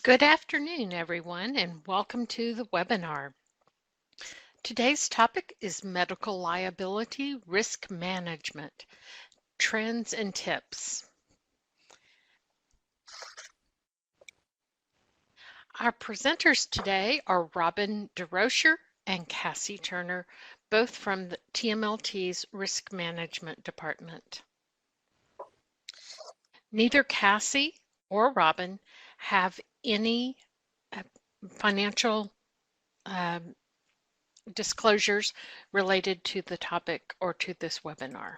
Good afternoon, everyone, and welcome to the webinar. Today's topic is medical liability risk management, trends and tips. Our presenters today are Robin DeRocher and Cassie Turner, both from the TMLT's Risk Management Department. Neither Cassie or Robin have any financial disclosures related to the topic or to this webinar.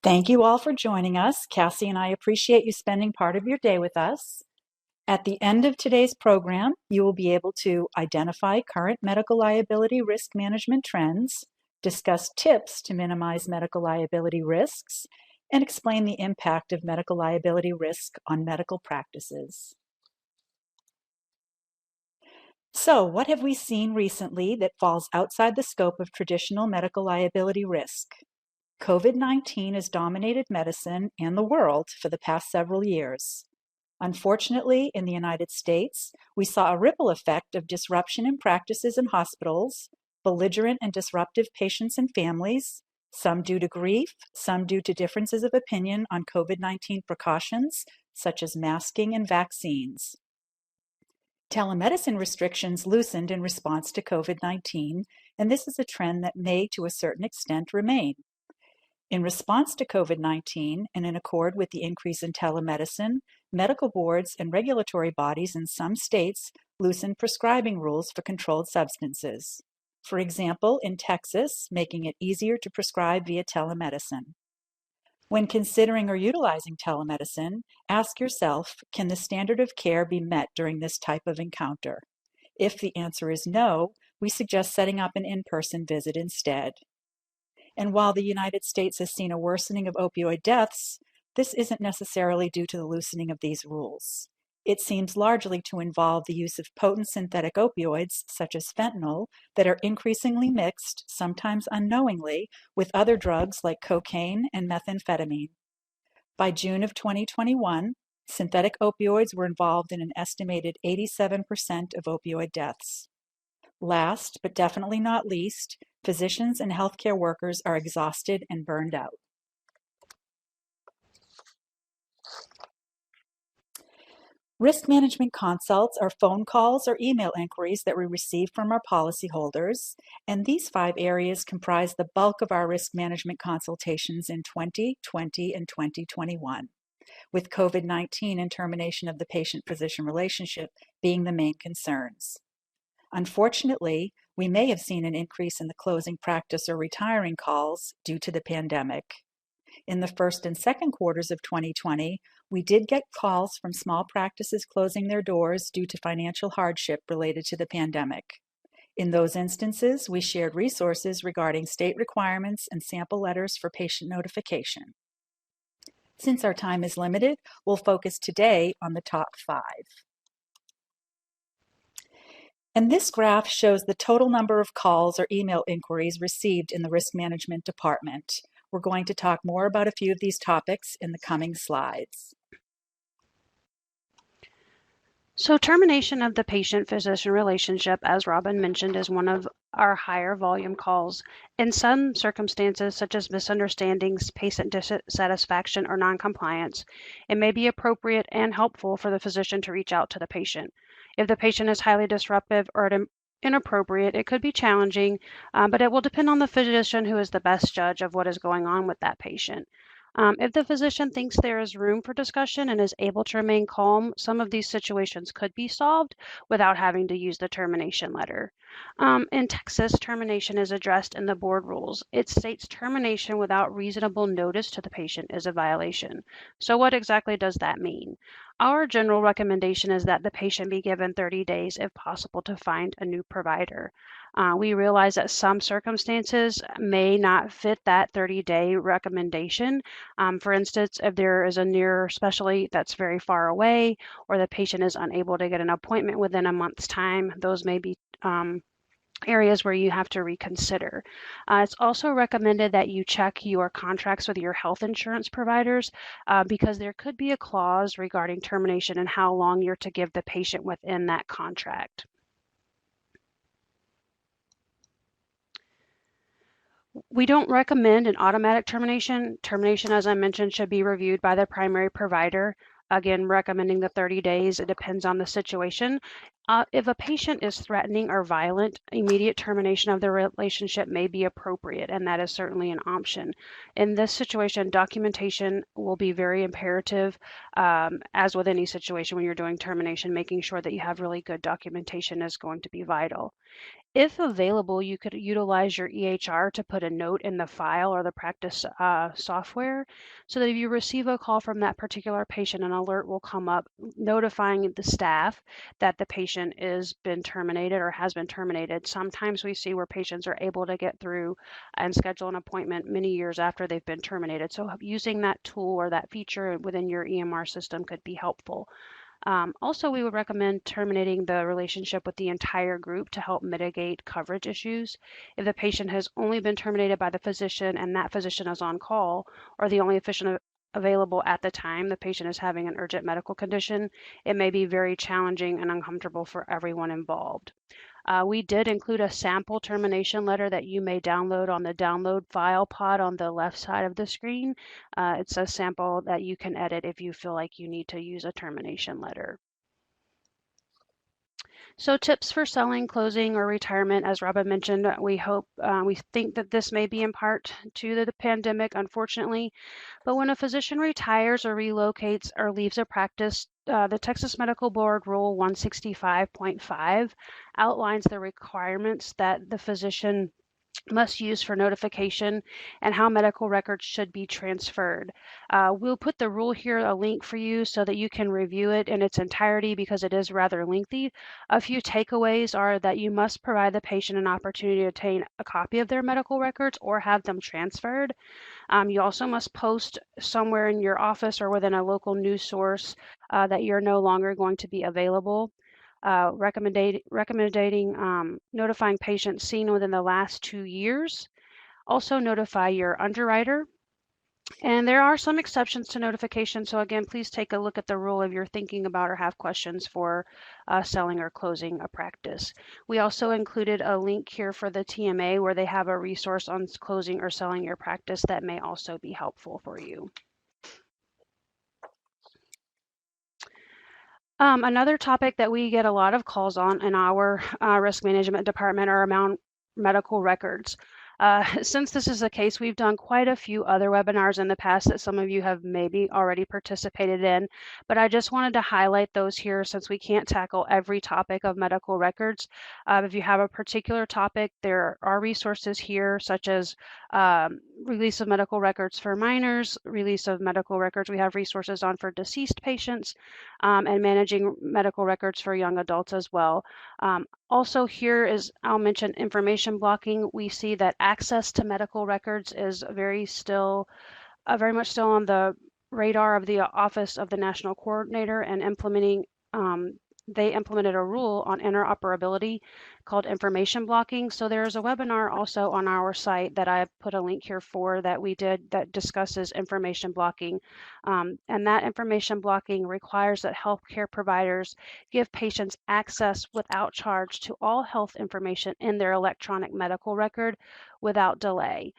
Thank you all for joining us. Cassie and I appreciate you spending part of your day with us. At the end of today's program, you will be able to identify current medical liability risk management trends, discuss tips to minimize medical liability risks, and explain the impact of medical liability risk on medical practices. So, what have we seen recently that falls outside the scope of traditional medical liability risk? COVID-19 has dominated medicine and the world for the past several years. Unfortunately, in the United States, we saw a ripple effect of disruption in practices and hospitals, belligerent and disruptive patients and families, some due to grief, some due to differences of opinion on COVID-19 precautions, such as masking and vaccines. Telemedicine restrictions loosened in response to COVID-19, and this is a trend that may, to a certain extent, remain. In response to COVID-19 and in accord with the increase in telemedicine, medical boards and regulatory bodies in some states loosened prescribing rules for controlled substances. For example, in Texas, making it easier to prescribe via telemedicine. When considering or utilizing telemedicine, ask yourself, can the standard of care be met during this type of encounter? If the answer is no, we suggest setting up an in-person visit instead. And while the United States has seen a worsening of opioid deaths, this isn't necessarily due to the loosening of these rules. It seems largely to involve the use of potent synthetic opioids, such as fentanyl, that are increasingly mixed, sometimes unknowingly, with other drugs like cocaine and methamphetamine. By June of 2021, synthetic opioids were involved in an estimated 87% of opioid deaths. Last, but definitely not least, physicians and healthcare workers are exhausted and burned out. Risk management consults are phone calls or email inquiries that we receive from our policyholders, and these 5 areas comprise the bulk of our risk management consultations in 2020 and 2021, with COVID-19 and termination of the patient-physician relationship being the main concerns. Unfortunately, we may have seen an increase in the closing practice or retiring calls due to the pandemic. In the first and second quarters of 2020, we did get calls from small practices closing their doors due to financial hardship related to the pandemic. In those instances, we shared resources regarding state requirements and sample letters for patient notification. Since our time is limited, we'll focus today on the top 5. And this graph shows the total number of calls or email inquiries received in the risk management department. We're going to talk more about a few of these topics in the coming slides. So termination of the patient-physician relationship, as Robin mentioned, is one of our higher volume calls. In some circumstances, such as misunderstandings, patient dissatisfaction, or noncompliance, it may be appropriate and helpful for the physician to reach out to the patient. If the patient is highly disruptive or inappropriate, it could be challenging, but it will depend on the physician who is the best judge of what is going on with that patient. If the physician thinks there is room for discussion and is able to remain calm, some of these situations could be solved without having to use the termination letter. In Texas, termination is addressed in the board rules. It states termination without reasonable notice to the patient is a violation. So what exactly does that mean? Our general recommendation is that the patient be given 30 days, if possible, to find a new provider. We realize that some circumstances may not fit that 30-day recommendation. For instance, if there is a near specialty that's very far away, or the patient is unable to get an appointment within a month's time, those may be areas where you have to reconsider. It's also recommended that you check your contracts with your health insurance providers because there could be a clause regarding termination and how long you're to give the patient within that contract. We don't recommend an automatic termination. Termination, as I mentioned, should be reviewed by the primary provider. Again, recommending the 30 days. It depends on the situation. If a patient is threatening or violent, immediate termination of the relationship may be appropriate, and that is certainly an option. In this situation, documentation will be very imperative, as with any situation when you're doing termination, making sure that you have really good documentation is going to be vital. If available, you could utilize your EHR to put a note in the file or the practice software so that if you receive a call from that particular patient, an alert will come up notifying the staff that the patient is been terminated or has been terminated. Sometimes we see where patients are able to get through and schedule an appointment many years after they've been terminated. So using that tool or that feature within your EMR system could be helpful. Also, we would recommend terminating the relationship with the entire group to help mitigate coverage issues. If the patient has only been terminated by the physician and that physician is on call, or the only physician available at the time the patient is having an urgent medical condition, it may be very challenging and uncomfortable for everyone involved. We did include a sample termination letter that you may download on the download file pod on the left side of the screen. It's a sample that you can edit if you feel like you need to use a termination letter. So tips for selling, closing, or retirement, as Robin mentioned, we think that this may be in part to the pandemic, unfortunately. But when a physician retires or relocates or leaves a practice, the Texas Medical Board Rule 165.5 outlines the requirements that the physician must use for notification and how medical records should be transferred. We'll put the rule here, a link for you so that you can review it in its entirety because it is rather lengthy. A few takeaways are that you must provide the patient an opportunity to obtain a copy of their medical records or have them transferred. You also must post somewhere in your office or within a local news source that you're no longer going to be available. Recommending notifying patients seen within the last 2 years. Also notify your underwriter. And there are some exceptions to notification. So again, please take a look at the rule if you're thinking about or have questions for selling or closing a practice. We also included a link here for the TMA where they have a resource on closing or selling your practice that may also be helpful for you. Another topic that we get a lot of calls on in our risk management department are around medical records. Since this is the case, we've done quite a few other webinars in the past that some of you have maybe already participated in, but I just wanted to highlight those here since we can't tackle every topic of medical records. If you have a particular topic, there are resources here such as release of medical records for minors, release of medical records. We have resources on for deceased patients and managing medical records for young adults as well. Also here is, I'll mention information blocking. We see that access to medical records is very much still on the radar of the Office of the National Coordinator and they implemented a rule on interoperability called information blocking. So there's a webinar also on our site that I put a link here for that we did that discusses information blocking. And that information blocking requires that healthcare providers give patients access without charge to all health information in their electronic medical record without delay.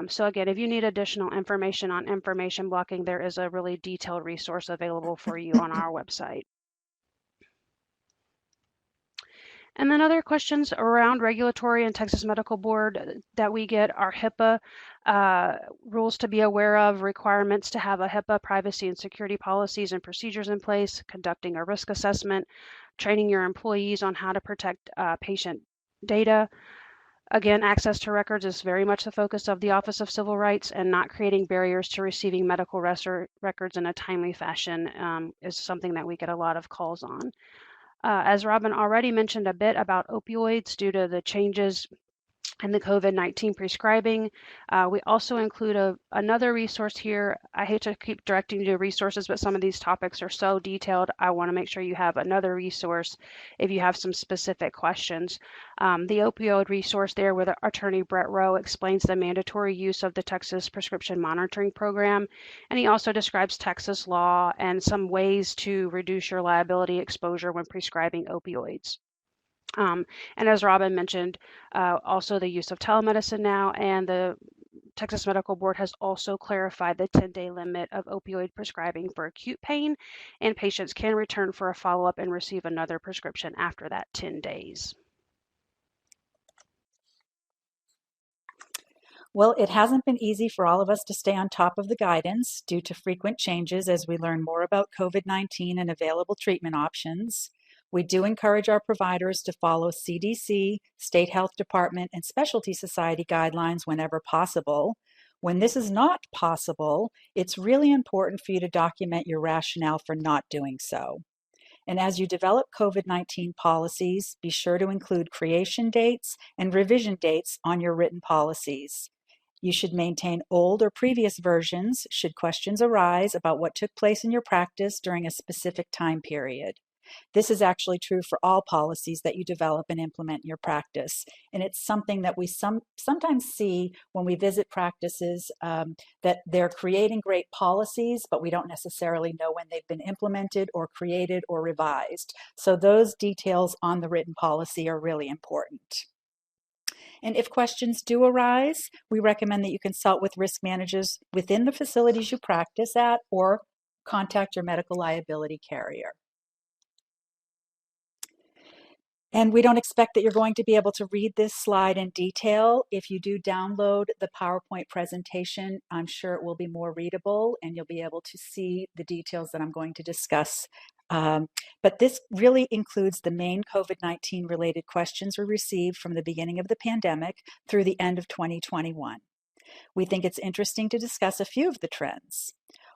So again, if you need additional information on information blocking, there is a really detailed resource available for you on our website. And then other questions around regulatory and Texas Medical Board that we get are HIPAA rules to be aware of, requirements to have a HIPAA privacy and security policies and procedures in place, conducting a risk assessment, training your employees on how to protect patient data. Again, access to records is very much the focus of the Office of Civil Rights, and not creating barriers to receiving medical records in a timely fashion is something that we get a lot of calls on. As Robin already mentioned a bit about opioids, due to the changes and the COVID-19 prescribing. We also include another resource here. I hate to keep directing you to resources, but some of these topics are so detailed. I want to make sure you have another resource if you have some specific questions. The opioid resource there where the attorney Brett Rowe explains the mandatory use of the Texas Prescription Monitoring Program. And he also describes Texas law and some ways to reduce your liability exposure when prescribing opioids. And as Robin mentioned, also the use of telemedicine now, and the Texas Medical Board has also clarified the 10-day limit of opioid prescribing for acute pain, and patients can return for a follow-up and receive another prescription after that 10 days. Well, it hasn't been easy for all of us to stay on top of the guidance due to frequent changes as we learn more about COVID-19 and available treatment options. We do encourage our providers to follow CDC, state health department, and specialty society guidelines whenever possible. When this is not possible, it's really important for you to document your rationale for not doing so. And as you develop COVID-19 policies, be sure to include creation dates and revision dates on your written policies. You should maintain old or previous versions should questions arise about what took place in your practice during a specific time period. This is actually true for all policies that you develop and implement in your practice. And it's something that we sometimes see when we visit practices, that they're creating great policies, but we don't necessarily know when they've been implemented or created or revised. So those details on the written policy are really important. And if questions do arise, we recommend that you consult with risk managers within the facilities you practice at or contact your medical liability carrier. And we don't expect that you're going to be able to read this slide in detail. If you do download the PowerPoint presentation, I'm sure it will be more readable and you'll be able to see the details that I'm going to discuss. But this really includes the main COVID-19 related questions we received from the beginning of the pandemic through the end of 2021. We think it's interesting to discuss a few of the trends.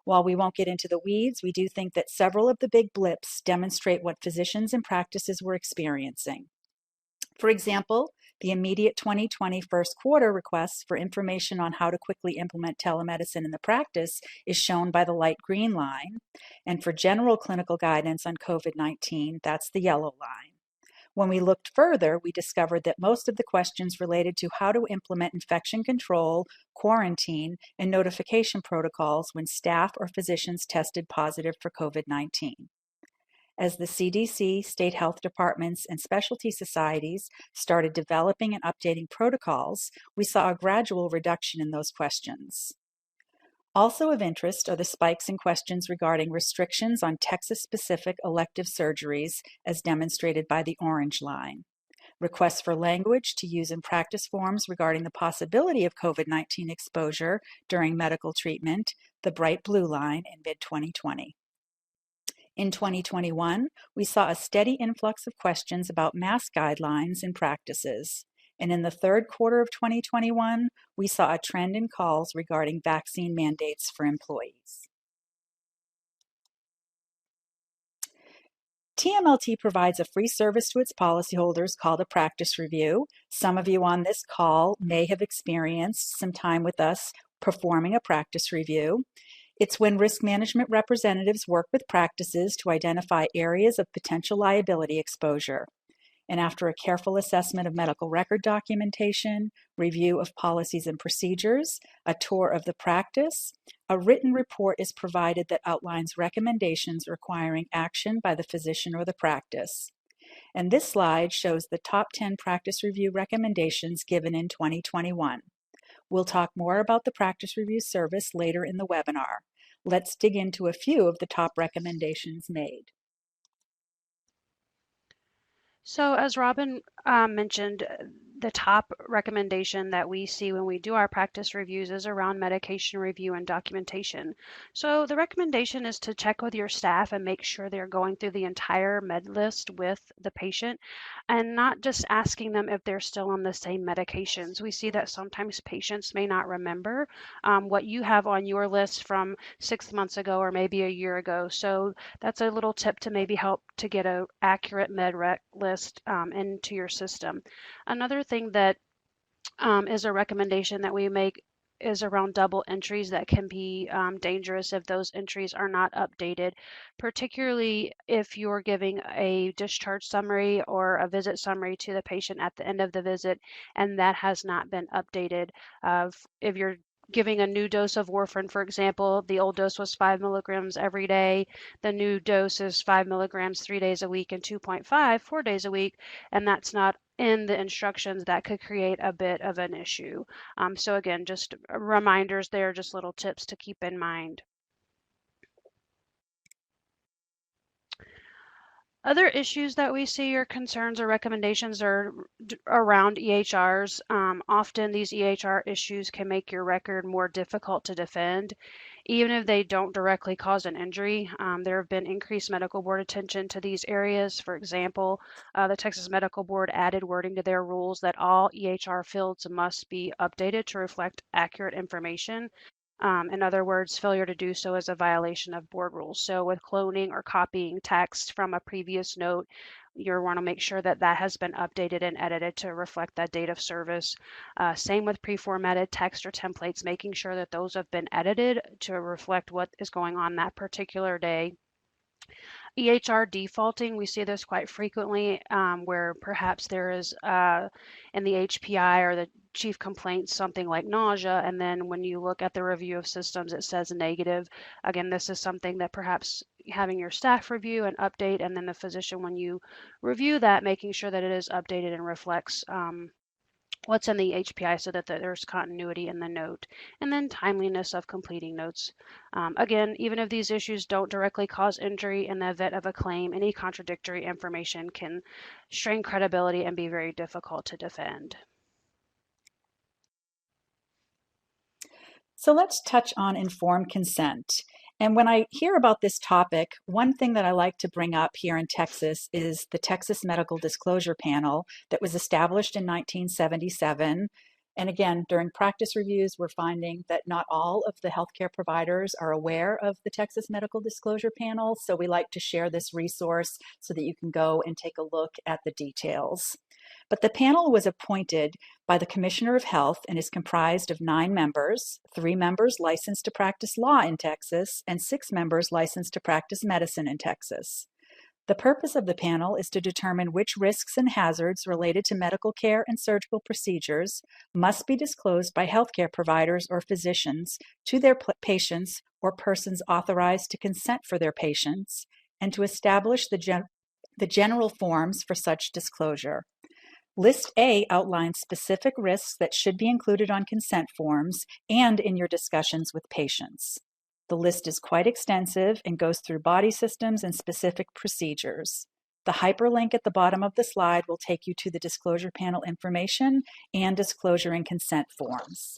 While we won't get into the weeds, we do think that several of the big blips demonstrate what physicians and practices were experiencing. For example, the immediate 2020 first quarter requests for information on how to quickly implement telemedicine in the practice is shown by the light green line. And for general clinical guidance on COVID-19, that's the yellow line. When we looked further, we discovered that most of the questions related to how to implement infection control, quarantine, and notification protocols when staff or physicians tested positive for COVID-19. As the CDC, state health departments, and specialty societies started developing and updating protocols, we saw a gradual reduction in those questions. Also of interest are the spikes in questions regarding restrictions on Texas-specific elective surgeries, as demonstrated by the orange line. Requests for language to use in practice forms regarding the possibility of COVID-19 exposure during medical treatment, the bright blue line in mid-2020. In 2021, we saw a steady influx of questions about mask guidelines in practices. And in the third quarter of 2021, we saw a trend in calls regarding vaccine mandates for employees. TMLT provides a free service to its policyholders called a practice review. Some of you on this call may have experienced some time with us performing a practice review. It's when risk management representatives work with practices to identify areas of potential liability exposure. And after a careful assessment of medical record documentation, review of policies and procedures, a tour of the practice, a written report is provided that outlines recommendations requiring action by the physician or the practice. And this slide shows the top 10 practice review recommendations given in 2021. We'll talk more about the practice review service later in the webinar. Let's dig into a few of the top recommendations made. So as Robin mentioned, the top recommendation that we see when we do our practice reviews is around medication review and documentation. So the recommendation is to check with your staff and make sure they're going through the entire med list with the patient and not just asking them if they're still on the same medications. We see that sometimes patients may not remember what you have on your list from 6 months ago or maybe a year ago. So that's a little tip to maybe help to get an accurate med rec list into your system. Another thing that is a recommendation that we make is around double entries that can be dangerous if those entries are not updated, particularly if you're giving a discharge summary or a visit summary to the patient at the end of the visit and that has not been updated. If you're giving a new dose of warfarin, for example, the old dose was 5 milligrams every day. The new dose is 5 milligrams 3 days a week and 2.5 4 days a week, and that's not in the instructions. That could create a bit of an issue. So again, just reminders there, just little tips to keep in mind. Other issues that we see or concerns or recommendations are around EHRs. Often these EHR issues can make your record more difficult to defend, even if they don't directly cause an injury. There have been increased medical board attention to these areas. For example, the Texas Medical Board added wording to their rules that all EHR fields must be updated to reflect accurate information. In other words, failure to do so is a violation of board rules. So with cloning or copying text from a previous note, you want to make sure that that has been updated and edited to reflect that date of service. Same with pre-formatted text or templates, making sure that those have been edited to reflect what is going on that particular day. EHR defaulting, we see this quite frequently where perhaps there is in the HPI or the chief complaint something like nausea, and then when you look at the review of systems, it says negative. Again, this is something that perhaps having your staff review and update, and then the physician, when you review that, making sure that it is updated and reflects what's in the HPI so that there's continuity in the note, and then timeliness of completing notes. Again, even if these issues don't directly cause injury, in the event of a claim, any contradictory information can strain credibility and be very difficult to defend. So let's touch on informed consent. And when I hear about this topic, one thing that I like to bring up here in Texas is the Texas Medical Disclosure Panel that was established in 1977. And again, during practice reviews, we're finding that not all of the healthcare providers are aware of the Texas Medical Disclosure Panel. So we like to share this resource so that you can go and take a look at the details. But the panel was appointed by the Commissioner of Health and is comprised of 9 members, 3 members licensed to practice law in Texas, and 6 members licensed to practice medicine in Texas. The purpose of the panel is to determine which risks and hazards related to medical care and surgical procedures must be disclosed by healthcare providers or physicians to their patients or persons authorized to consent for their patients, and to establish the general forms for such disclosure. List A outlines specific risks that should be included on consent forms and in your discussions with patients. The list is quite extensive and goes through body systems and specific procedures. The hyperlink at the bottom of the slide will take you to the disclosure panel information and disclosure and consent forms.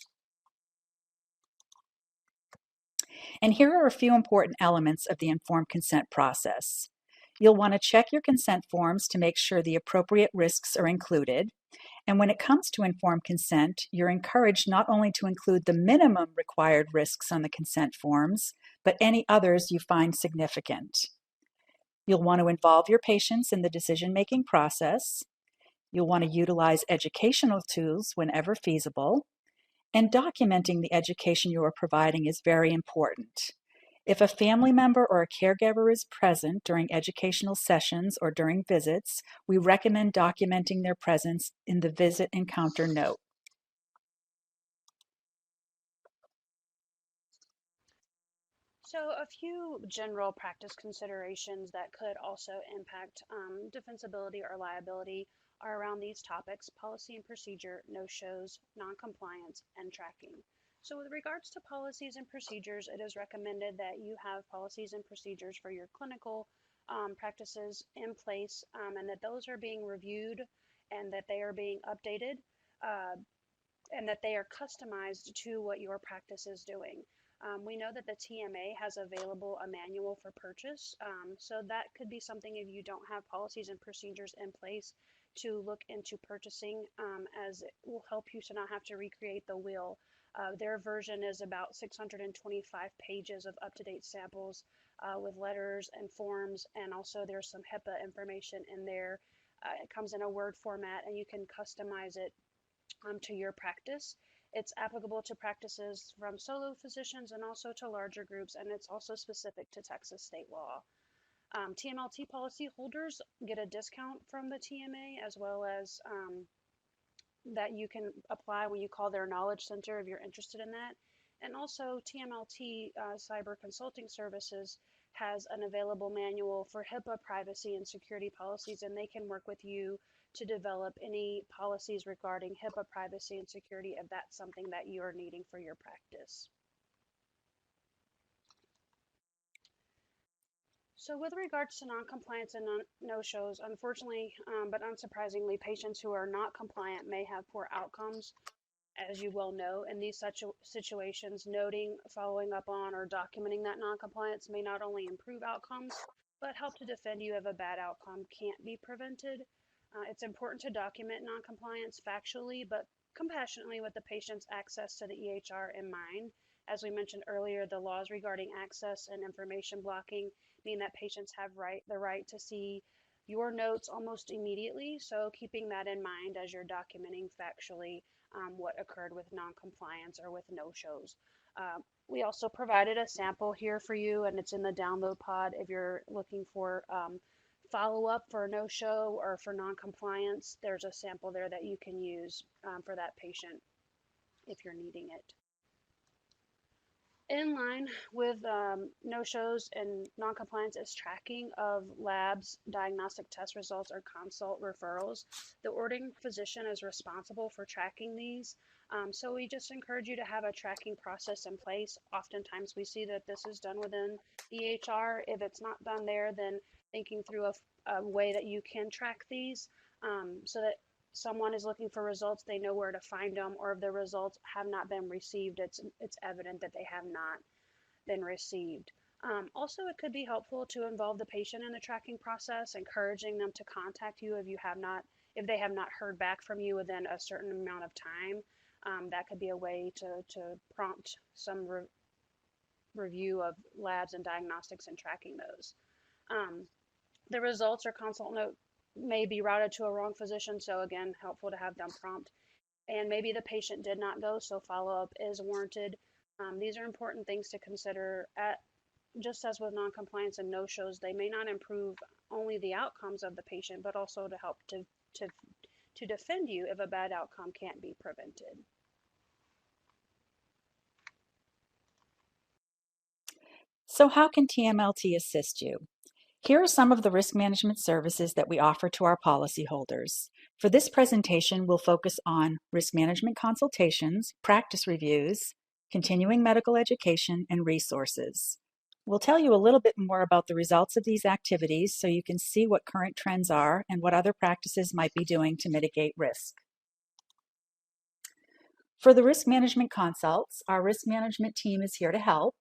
And here are a few important elements of the informed consent process. You'll want to check your consent forms to make sure the appropriate risks are included. And when it comes to informed consent, you're encouraged not only to include the minimum required risks on the consent forms, but any others you find significant. You'll want to involve your patients in the decision-making process. You'll want to utilize educational tools whenever feasible. And documenting the education you are providing is very important. If a family member or a caregiver is present during educational sessions or during visits, we recommend documenting their presence in the visit encounter note. So a few general practice considerations that could also impact defensibility or liability are around these topics: policy and procedure, no-shows, non-compliance, and tracking. So with regards to policies and procedures, it is recommended that you have policies and procedures for your clinical practices in place, and that those are being reviewed and that they are being updated, uh, and that they are customized to what your practice is doing. We know that the TMA has available a manual for purchase, so that could be something if you don't have policies and procedures in place to look into purchasing, as it will help you to not have to recreate the wheel. Their version is about 625 pages of up-to-date samples with letters and forms, and also there's some HIPAA information in there. It comes in a Word format, and you can customize it to your practice. It's applicable to practices from solo physicians and also to larger groups, and it's also specific to Texas state law. TMLT policy holders get a discount from the TMA, as well as that you can apply when you call their knowledge center if you're interested in that. And also TMLT Cyber Consulting Services has an available manual for HIPAA privacy and security policies, and they can work with you to develop any policies regarding HIPAA privacy and security if that's something that you are needing for your practice. So with regards to noncompliance and no-shows, unfortunately, but unsurprisingly, patients who are not compliant may have poor outcomes, as you well know. In these such situations, noting, following up on, or documenting that noncompliance may not only improve outcomes, but help to defend you if a bad outcome can't be prevented. It's important to document noncompliance factually, but compassionately with the patient's access to the EHR in mind. As we mentioned earlier, the laws regarding access and information blocking mean that patients have the right to see your notes almost immediately. So keeping that in mind as you're documenting factually what occurred with noncompliance or with no-shows. We also provided a sample here for you, and it's in the download pod if you're looking for follow-up for a no-show or for noncompliance. There's a sample there that you can use for that patient if you're needing it. In line with no-shows and noncompliance is tracking of labs, diagnostic test results, or consult referrals. The ordering physician is responsible for tracking these. So we just encourage you to have a tracking process in place. Oftentimes we see that this is done within EHR. If it's not done there, then thinking through a way that you can track these so that someone is looking for results, they know where to find them, or if the results have not been received, it's evident that they have not been received. Also, it could be helpful to involve the patient in the tracking process, encouraging them to contact you if they have not heard back from you within a certain amount of time. That could be a way to prompt some review of labs and diagnostics and tracking those. The results or consult note may be routed to a wrong physician, so again, helpful to have them prompt. And maybe the patient did not go, so follow-up is warranted. These are important things to consider. Just as with noncompliance and no-shows, they may not improve only the outcomes of the patient, but also to help to defend you if a bad outcome can't be prevented. So how can TMLT assist you? Here are some of the risk management services that we offer to our policyholders. For this presentation, we'll focus on risk management consultations, practice reviews, continuing medical education, and resources. We'll tell you a little bit more about the results of these activities so you can see what current trends are and what other practices might be doing to mitigate risk. For the risk management consults, our risk management team is here to help.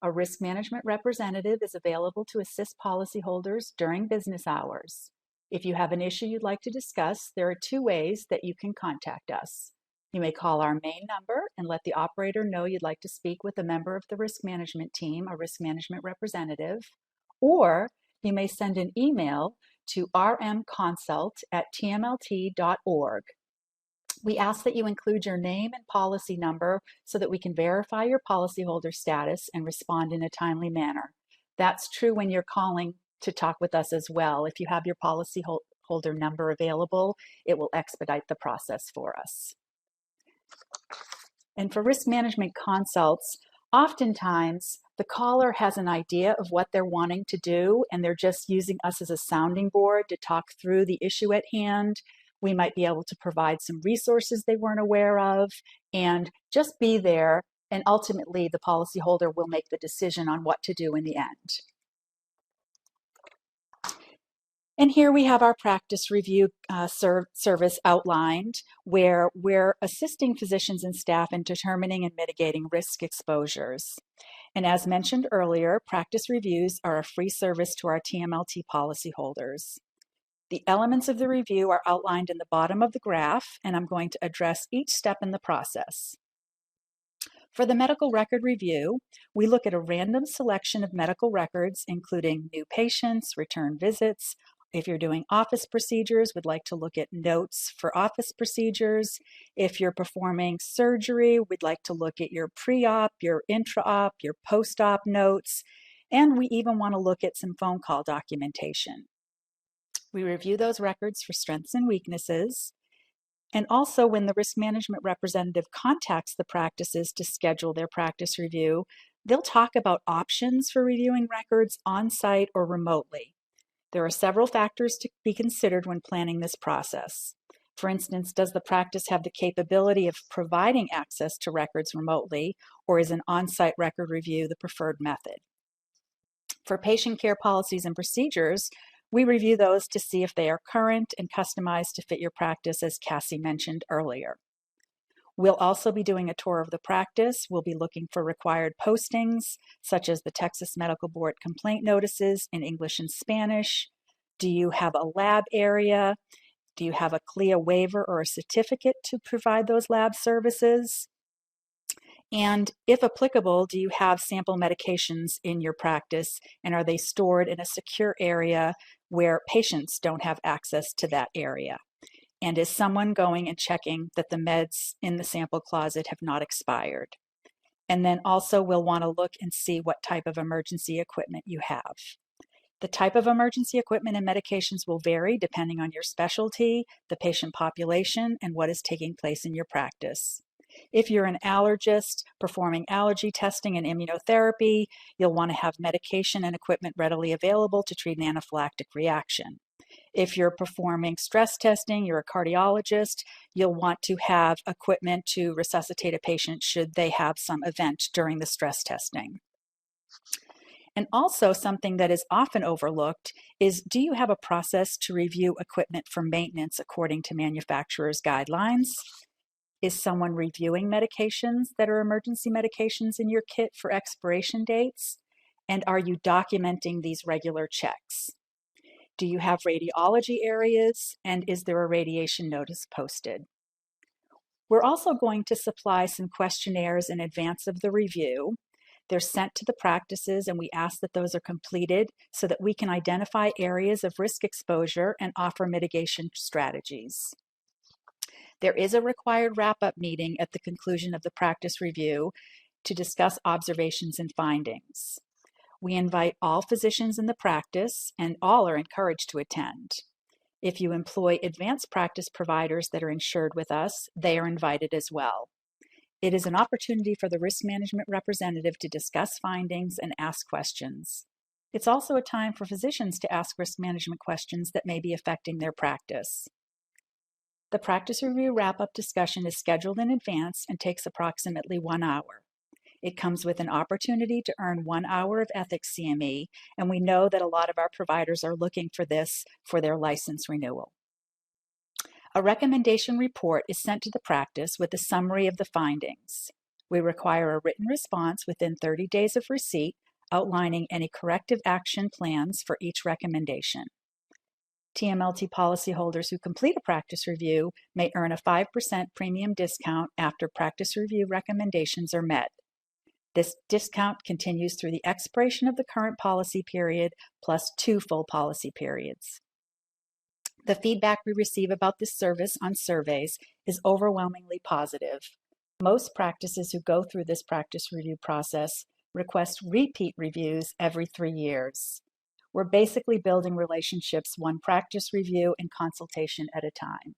A risk management representative is available to assist policyholders during business hours. If you have an issue you'd like to discuss, there are two ways that you can contact us. You may call our main number and let the operator know you'd like to speak with a member of the risk management team, a risk management representative, or you may send an email to rmconsult@tmlt.org. We ask that you include your name and policy number so that we can verify your policyholder status and respond in a timely manner. That's true when you're calling to talk with us as well. If you have your policyholder number available, it will expedite the process for us. And for risk management consults, oftentimes the caller has an idea of what they're wanting to do, and they're just using us as a sounding board to talk through the issue at hand. We might be able to provide some resources they weren't aware of and just be there, and ultimately the policyholder will make the decision on what to do in the end. And here we have our practice review service outlined, where we're assisting physicians and staff in determining and mitigating risk exposures. And as mentioned earlier, practice reviews are a free service to our TMLT policyholders. The elements of the review are outlined in the bottom of the graph, and I'm going to address each step in the process. For the medical record review, we look at a random selection of medical records, including new patients, return visits, If you're doing office procedures, we'd like to look at notes for office procedures. If you're performing surgery, we'd like to look at your pre-op, your intra-op, your post-op notes, and we even want to look at some phone call documentation. We review those records for strengths and weaknesses. And also, when the risk management representative contacts the practices to schedule their practice review, they'll talk about options for reviewing records on-site or remotely. There are several factors to be considered when planning this process. For instance, does the practice have the capability of providing access to records remotely, or is an on-site record review the preferred method? For patient care policies and procedures, we review those to see if they are current and customized to fit your practice, as Cassie mentioned earlier. We'll also be doing a tour of the practice. We'll be looking for required postings, such as the Texas Medical Board complaint notices in English and Spanish. Do you have a lab area? Do you have a CLIA waiver or a certificate to provide those lab services? And if applicable, do you have sample medications in your practice, and are they stored in a secure area where patients don't have access to that area? And is someone going and checking that the meds in the sample closet have not expired? And then also we'll want to look and see what type of emergency equipment you have. The type of emergency equipment and medications will vary depending on your specialty, the patient population, and what is taking place in your practice. If you're an allergist performing allergy testing and immunotherapy, you'll want to have medication and equipment readily available to treat an anaphylactic reaction. If you're performing stress testing, you're a cardiologist, you'll want to have equipment to resuscitate a patient should they have some event during the stress testing. And also, something that is often overlooked is, do you have a process to review equipment for maintenance according to manufacturer's guidelines? Is someone reviewing medications that are emergency medications in your kit for expiration dates? And are you documenting these regular checks? Do you have radiology areas? And is there a radiation notice posted? We're also going to supply some questionnaires in advance of the review. They're sent to the practices, and we ask that those are completed so that we can identify areas of risk exposure and offer mitigation strategies. There is a required wrap-up meeting at the conclusion of the practice review to discuss observations and findings. We invite all physicians in the practice, and all are encouraged to attend. If you employ advanced practice providers that are insured with us, they are invited as well. It is an opportunity for the risk management representative to discuss findings and ask questions. It's also a time for physicians to ask risk management questions that may be affecting their practice. The practice review wrap-up discussion is scheduled in advance and takes approximately 1 hour. It comes with an opportunity to earn 1 hour of ethics CME, and we know that a lot of our providers are looking for this for their license renewal. A recommendation report is sent to the practice with a summary of the findings. We require a written response within 30 days of receipt, outlining any corrective action plans for each recommendation. TMLT policyholders who complete a practice review may earn a 5% premium discount after practice review recommendations are met. This discount continues through the expiration of the current policy period plus 2 full policy periods. The feedback we receive about this service on surveys is overwhelmingly positive. Most practices who go through this practice review process request repeat reviews every 3 years. We're basically building relationships one practice review and consultation at a time.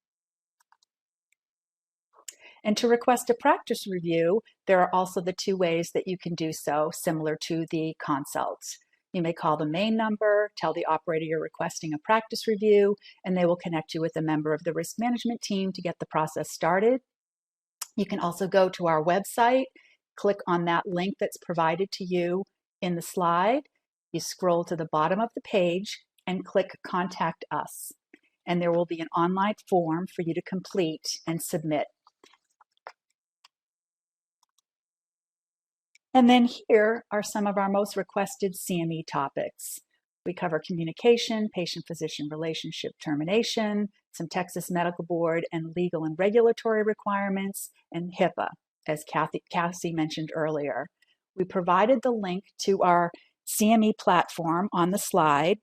And to request a practice review, there are also the 2 ways that you can do so, similar to the consults. You may call the main number, tell the operator you're requesting a practice review, and they will connect you with a member of the risk management team to get the process started. You can also go to our website, click on that link that's provided to you in the slide. You scroll to the bottom of the page and click Contact Us, and there will be an online form for you to complete and submit. And then here are some of our most requested CME topics. We cover communication, patient-physician relationship termination, some Texas Medical Board and legal and regulatory requirements, and HIPAA, as Cassie mentioned earlier. We provided the link to our CME platform on the slide.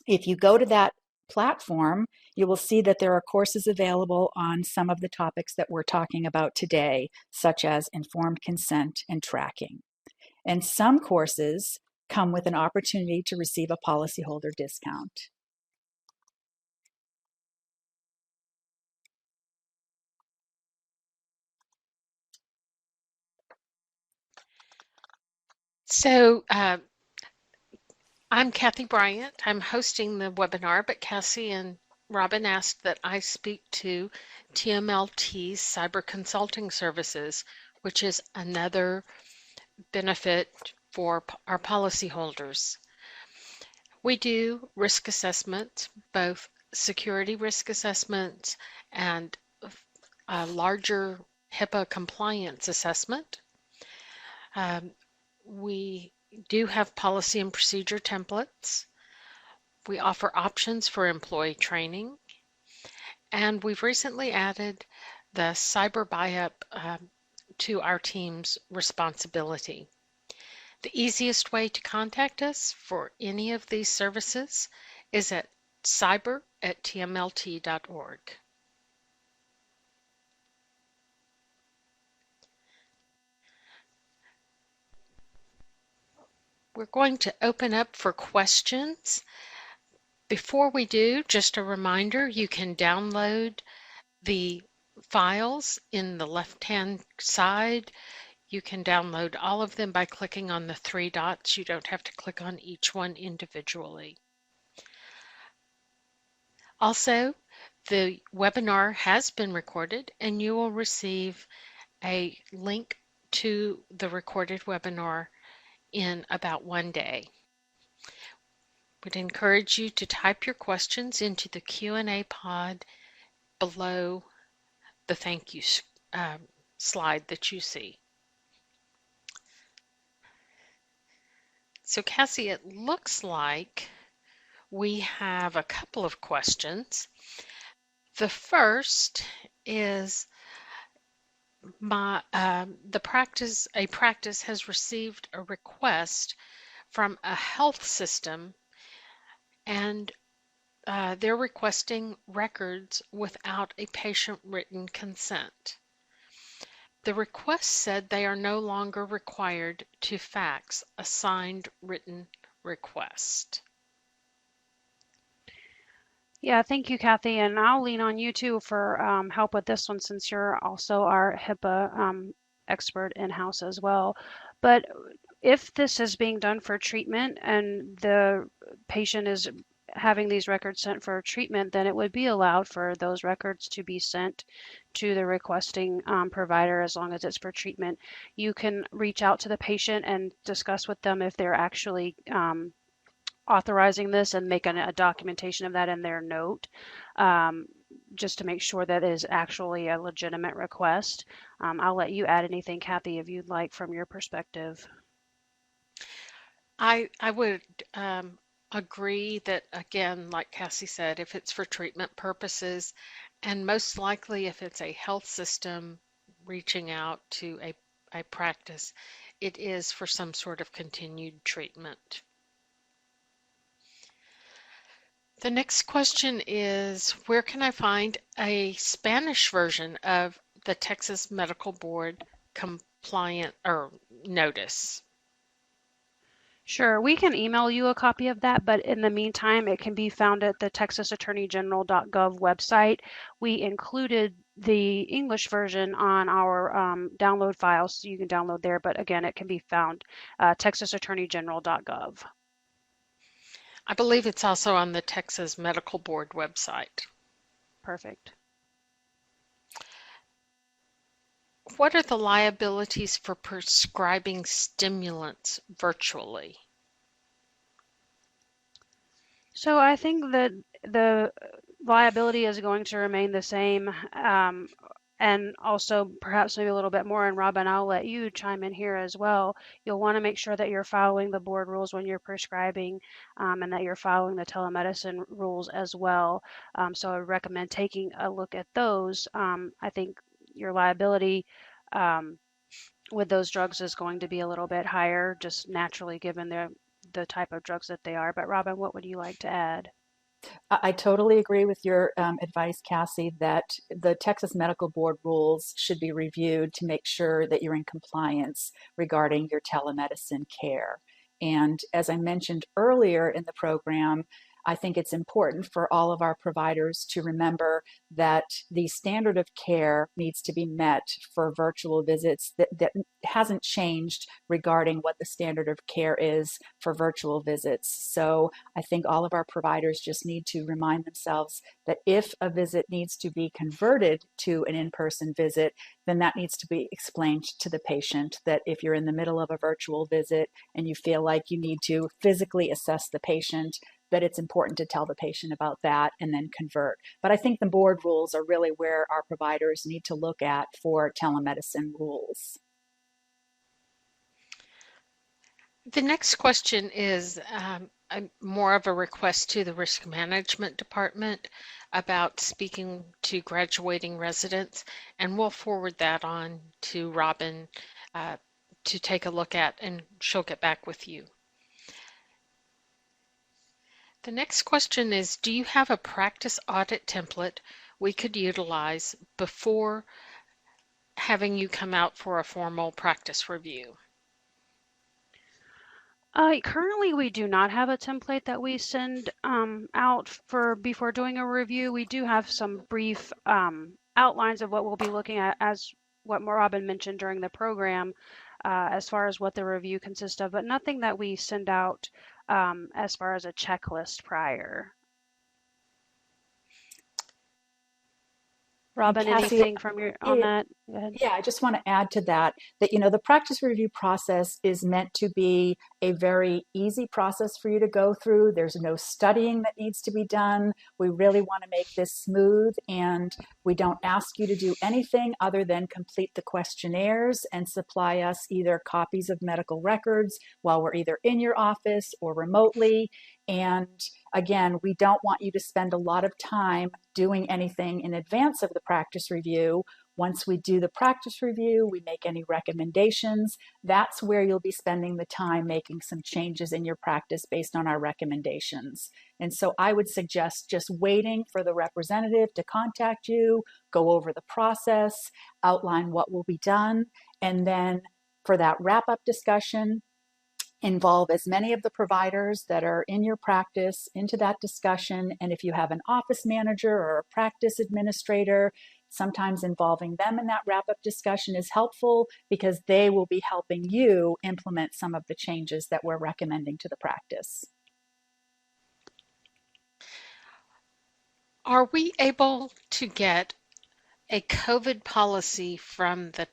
If you go to that platform, you will see that there are courses available on some of the topics that we're talking about today, such as informed consent and tracking. And some courses come with an opportunity to receive a policyholder discount. So I'm Kathy Bryant. I'm hosting the webinar, but Cassie and Robin asked that I speak to TMLT's Cyber Consulting Services, which is another benefit for our policyholders. We do risk assessments, both security risk assessments and a larger HIPAA compliance assessment. We do have policy and procedure templates. We offer options for employee training, and we've recently added the cyber buy-up to our team's responsibility. The easiest way to contact us for any of these services is at cyber@tmlt.org. We're going to open up for questions. Before we do, just a reminder, you can download the files in the left-hand side. You can download all of them by clicking on the three dots. You don't have to click on each one individually. Also, the webinar has been recorded and you will receive a link to the recorded webinar in about 1 day. Would encourage you to type your questions into the Q&A pod below the thank you slide that you see. So Cassie, it looks like we have a couple of questions. The first is a practice has received a request from a health system, and they're requesting records without a patient written consent. The request said they are no longer required to fax a signed written request. Yeah, thank you, Kathy, and I'll lean on you too for help with this one since you're also our HIPAA expert in-house as well. But if this is being done for treatment and the patient is having these records sent for treatment, then it would be allowed for those records to be sent to the requesting provider as long as it's for treatment. You can reach out to the patient and discuss with them if they're actually authorizing this and make a documentation of that in their note, just to make sure that it is actually a legitimate request. I'll let you add anything, Kathy, if you'd like from your perspective. I would agree that, again, like Cassie said, if it's for treatment purposes, and most likely if it's a health system reaching out to a practice, it is for some sort of continued treatment. The next question is, where can I find a Spanish version of the Texas Medical Board compliant or notice? Sure, we can email you a copy of that, but in the meantime, it can be found at the texasattorneygeneral.gov website. We included the English version on our download files, so you can download there, but again, it can be found texasattorneygeneral.gov. I believe it's also on the Texas Medical Board website. Perfect. What are the liabilities for prescribing stimulants virtually? So I think that the liability is going to remain the same, and also perhaps maybe a little bit more. And Robin, I'll let you chime in here as well. You'll want to make sure that you're following the board rules when you're prescribing, and that you're following the telemedicine rules as well. So I recommend taking a look at those. I think your liability with those drugs is going to be a little bit higher, just naturally given the type of drugs that they are. But Robin, what would you like to add? I totally agree with your advice, Cassie, that the Texas Medical Board rules should be reviewed to make sure that you're in compliance regarding your telemedicine care. And as I mentioned earlier in the program, I think it's important for all of our providers to remember that the standard of care needs to be met for virtual visits that hasn't changed regarding what the standard of care is for virtual visits. So I think all of our providers just need to remind themselves that if a visit needs to be converted to an in-person visit, then that needs to be explained to the patient, that if you're in the middle of a virtual visit and you feel like you need to physically assess the patient, that it's important to tell the patient about that and then convert. But I think the board rules are really where our providers need to look at for telemedicine rules. The next question is more of a request to the risk management department about speaking to graduating residents, and we'll forward that on to Robin to take a look at, and she'll get back with you. The next question is, do you have a practice audit template we could utilize before having you come out for a formal practice review? Currently, we do not have a template that we send out for before doing a review. We do have some brief outlines of what we'll be looking at, as what Robin mentioned during the program, as far as what the review consists of, but nothing that we send out as far as a checklist prior. Robin, Cassie, anything from your on that? Go ahead. yeah, I just want to add to that, the practice review process is meant to be a very easy process for you to go through. There's no studying that needs to be done. We really want to make this smooth, and we don't ask you to do anything other than complete the questionnaires and supply us either copies of medical records while we're either in your office or remotely. And again, we don't want you to spend a lot of time doing anything in advance of the practice review. Once we do the practice review, we make any recommendations. That's where you'll be spending the time making some changes in your practice based on our recommendations. And so I would suggest just waiting for the representative to contact you, go over the process, outline what will be done, and then for that wrap-up discussion, involve as many of the providers that are in your practice into that discussion. And if you have an office manager or a practice administrator, sometimes involving them in that wrap-up discussion is helpful because they will be helping you implement some of the changes that we're recommending to the practice. Are we able to get a COVID policy from the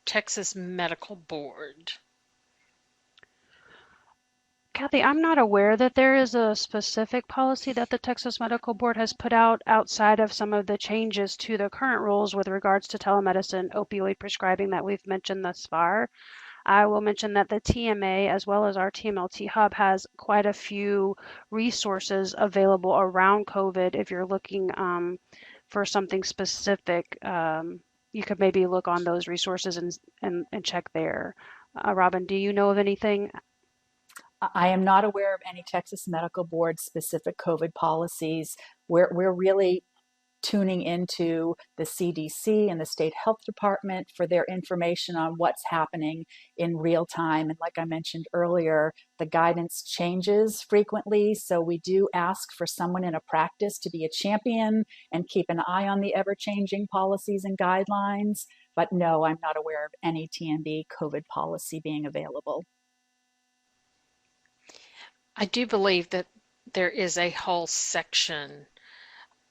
Texas Medical Board? Kathy, I'm not aware that there is a specific policy that the Texas Medical Board has put out outside of some of the changes to the current rules with regards to telemedicine opioid prescribing that we've mentioned thus far. I will mention that the TMA, as well as our TMLT hub, has quite a few resources available around COVID. If you're looking for something specific, you could maybe look on those resources and check there. Robin, do you know of anything? I am not aware of any Texas Medical Board specific COVID policies. We're really tuning into the CDC and the state health department for their information on what's happening in real time. And like I mentioned earlier, the guidance changes frequently. So we do ask for someone in a practice to be a champion and keep an eye on the ever-changing policies and guidelines. But no, I'm not aware of any TMB COVID policy being available. I do believe that there is a whole section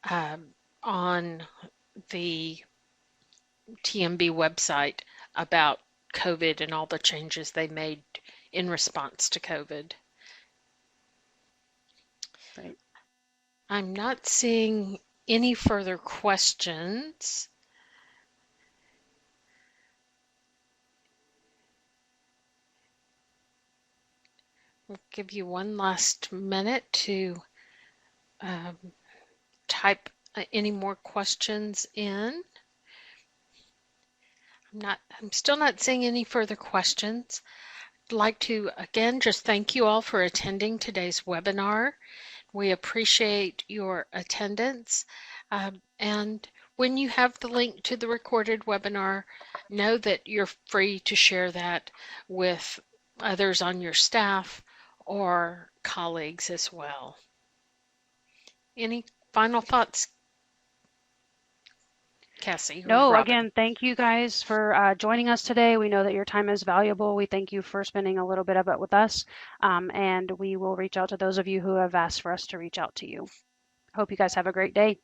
on the TMB website about COVID and all the changes they made in response to COVID. Right. I'm not seeing any further questions. We'll give you one last minute to type any more questions in. I'm still not seeing any further questions. I'd like to again just thank you all for attending today's webinar. We appreciate your attendance. And when you have the link to the recorded webinar, know that you're free to share that with others on your staff or colleagues as well. Any final thoughts, Cassie or No, Robin? again, thank you guys for joining us today. We know that your time is valuable. We thank you for spending a little bit of it with us. And we will reach out to those of you who have asked for us to reach out to you. Hope you guys have a great day.